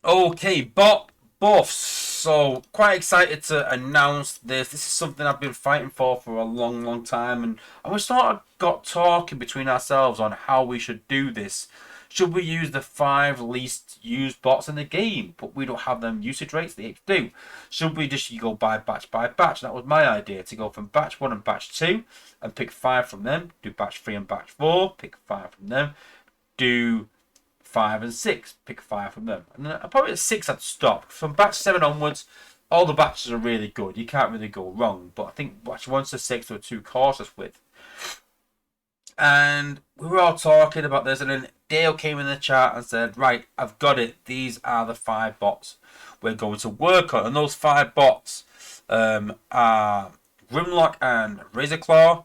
Okay, bot buffs. So quite excited to announce this. This is something I've been fighting for a long, long time, and we sort of got talking between ourselves on how we should do this. Should we use the 5 least used bots in the game, but we don't have them usage rates they do? Should we just go by batch? That was my idea, to go from batch 1 and batch 2 and pick 5 from them. Do batch 3 and batch 4, pick 5 from them. Do 5 and 6, pick 5 from them. And then probably at 6 I'd stop. From batch 7 onwards, all the batches are really good. You can't really go wrong. But I think batch 1 to 6 were too cautious with. And we were all talking about this, and then Dale came in the chat and said, right, I've got it. These are the 5 bots we're going to work on. And those 5 bots are Grimlock and Razorclaw.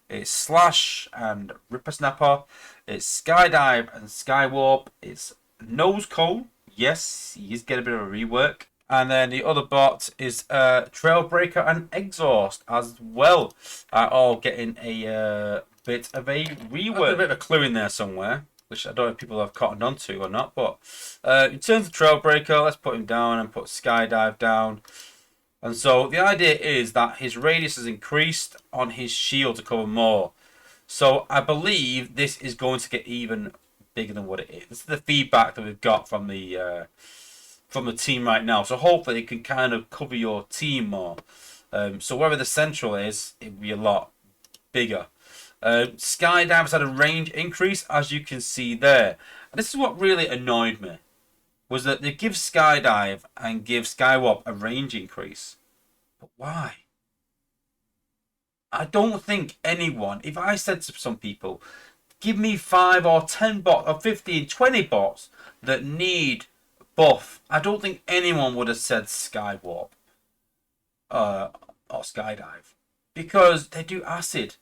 It's Slash and Ripper Snapper. It's Skydive and Skywarp. It's Nose Cone. Yes, he is getting a bit of a rework. And then the other bot is Trailbreaker and Exhaust as well. Are all getting a bit of a rework. A bit of a clue in there somewhere, which I don't know if people have cottoned onto or not. But in terms of Trailbreaker, let's put him down and put Skydive down. And so the idea is that his radius is increased on his shield to cover more. So I believe this is going to get even bigger than what it is. This is the feedback that we've got from the team right now. So hopefully it can kind of cover your team more. So wherever the central is, it will be a lot bigger. Skydive's had a range increase, as you can see there. And this is what really annoyed me, was that they give Skydive and give Skywarp a range increase. But why? I don't think anyone, if I said to some people, give me 5 or 10 bots or 15, 20 bots that need buff, I don't think anyone would have said Skywarp or Skydive, because they do acid.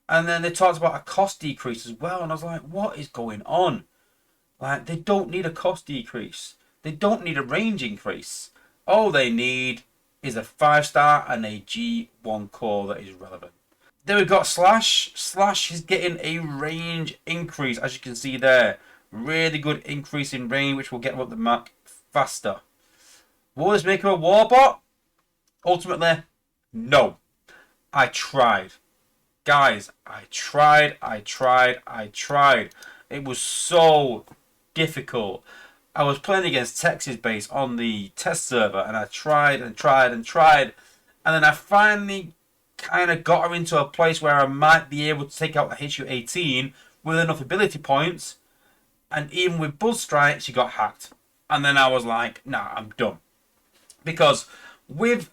And then they talked about a cost decrease as well, and I was like, what is going on? Like, they don't need a cost decrease. They don't need a range increase. All they need is a 5-star and a G1 core that is relevant. Then we've got Slash. Slash is getting a range increase, as you can see there. Really good increase in range, which will get him up the map faster. Will this make him a warbot? Ultimately, no. I tried. Guys, I tried. It was so difficult. I was playing against Texas base on the test server, and I tried. And then I finally kind of got her into a place where I might be able to take out the HU-18 with enough ability points. And even with Buzz Strike, she got hacked. And then I was like, nah, I'm done. Because with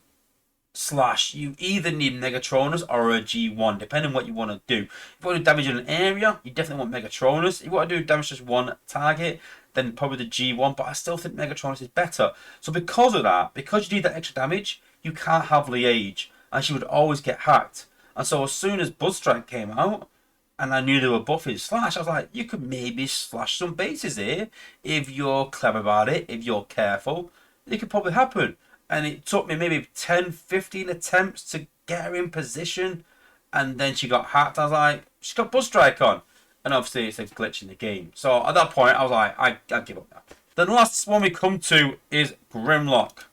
Slash, you either need Megatronus or a G1, depending on what you want to do. If you want to do damage in an area, you definitely want Megatronus. If you want to do damage just one target, then probably the G1, but I still think Megatronus is better. So because of that, because you need that extra damage, you can't have Liege, and she would always get hacked. And so as soon as Bloodstrike came out, and I knew they were buffing Slash, I was like, you could maybe slash some bases here if you're clever about it, if you're careful. It could probably happen. And it took me maybe 10, 15 attempts to get her in position, and then she got hacked. I was like, she's got Buzz Strike on. And obviously it's a glitch in the game. So at that point, I was like, I give up now. The last one we come to is Grimlock.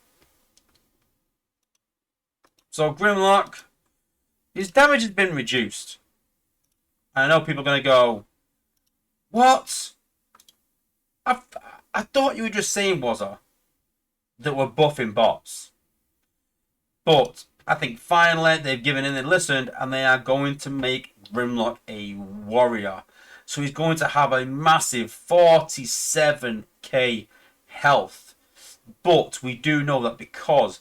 So Grimlock, his damage has been reduced. And I know people are going to go, what? I thought you were just saying, Wozza, that we're buffing bots. But I think finally they've given in and listened, and they are going to make Grimlock a warrior. So he's going to have a massive 47k health. But we do know that because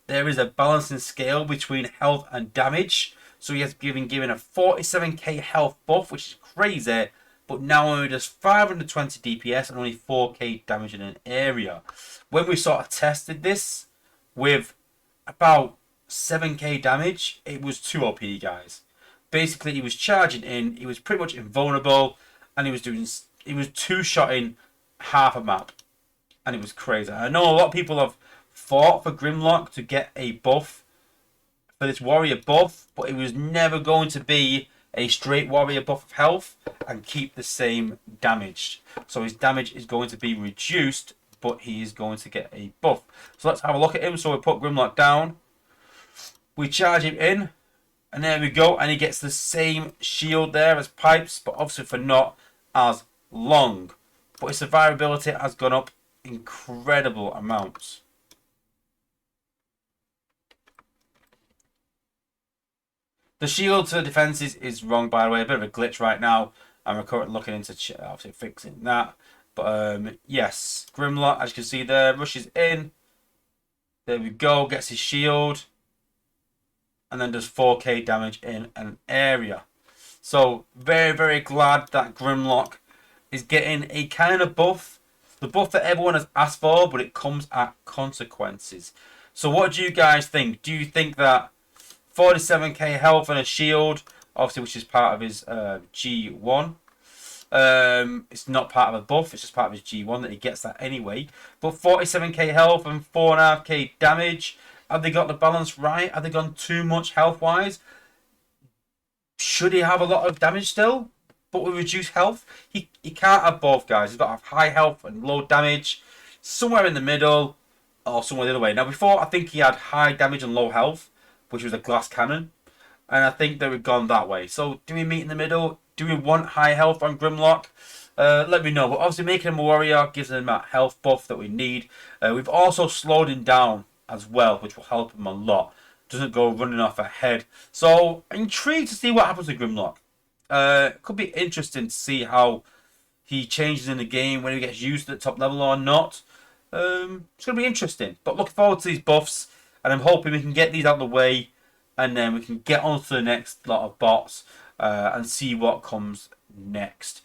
there is a balancing scale between health and damage, so he has given a 47k health buff, which is crazy, but now only does 520 DPS and only 4k damage in an area. When we sort of tested this with about 7k damage, it was too OP, guys. Basically, he was charging in, he was pretty much invulnerable, and he was two-shotting half a map, and it was crazy. I know a lot of people have fought for Grimlock to get a buff, for this warrior buff, but it was never going to be a straight warrior buff of health and keep the same damage. So his damage is going to be reduced but he is going to get a buff. So let's have a look at him. So we put Grimlock down. We charge him in. And there we go. And he gets the same shield there as Pipes, but obviously for not as long. But his survivability has gone up incredible amounts. The shield to defenses is wrong, by the way. A bit of a glitch right now. And we're currently looking into obviously fixing that. But yes, Grimlock, as you can see there, rushes in. There we go. Gets his shield. And then does 4k damage in an area. So very, very glad that Grimlock is getting a kind of buff. The buff that everyone has asked for, but it comes at consequences. So what do you guys think? Do you think that 47k health and a shield, obviously, which is part of his G1. It's not part of a buff, it's just part of his G1 that he gets that anyway. But 47k health and 4.5k damage, have they got the balance right? Have they gone too much health-wise? Should he have a lot of damage still, but with reduced health? He can't have both, guys. He's got to have high health and low damage. Somewhere in the middle, or somewhere the other way. Now, before, I think he had high damage and low health, which was a glass cannon. And I think they were gone that way. So, do we meet in the middle? Do we want high health on Grimlock? Let me know. But obviously, making him a warrior gives him that health buff that we need. We've also slowed him down as well, which will help him a lot. Doesn't go running off ahead. So, intrigued to see what happens with Grimlock. It could be interesting to see how he changes in the game, when he gets used at the top level or not. It's going to be interesting. But looking forward to these buffs. And I'm hoping we can get these out of the way. And then we can get on to the next lot of bots. And see what comes next.